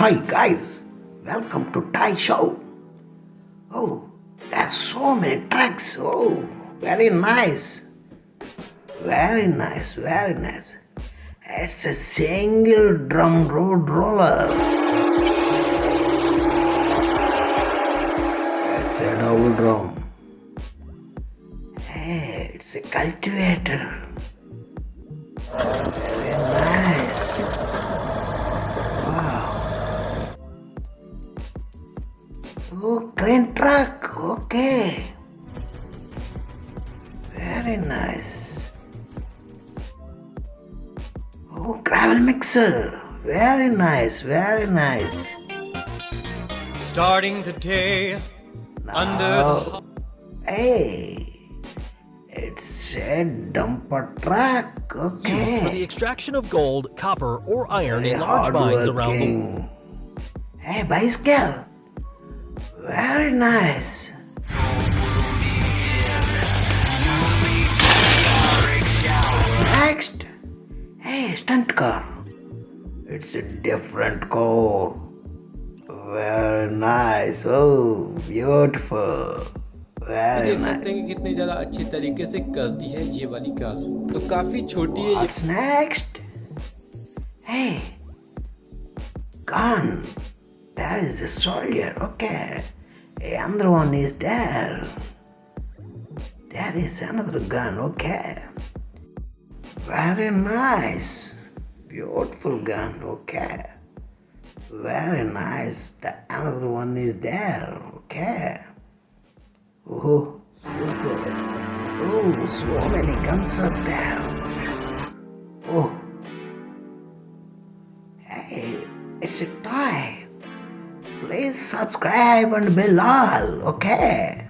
Hi guys, welcome to Thai Show. Oh, there's so many tracks. Oh, very nice. Very nice, very nice. It's a single drum road roller. It's a double drum. Hey, it's a cultivator. Very nice. Wow. Oh, crane truck. Okay. Very nice. Oh, gravel mixer. Very nice, very nice. Starting the day under the Hey, it's a dumper truck. Used for the Okay. extraction of gold, copper, or iron Very in large mines around the world. hardworking. Hey, bicycle. Very nice. What's next? Hey, stunt car. It's a different car. Very nice. Oh, beautiful. Very देख सकते nice. हैं कि कितनी ज़्यादा अच्छी तरीके से करती है ये वाली कार। तो काफ़ी छोटी है ये। What's next? Hey, gun. That is a soldier. Okay. Another one is there. That is another gun. Okay. Very nice. Beautiful gun. Okay. Very nice. The another one is there. Okay. Oh, oh, so many guns are there. Oh. Hey, it's a toy. Please subscribe and bell all, okay?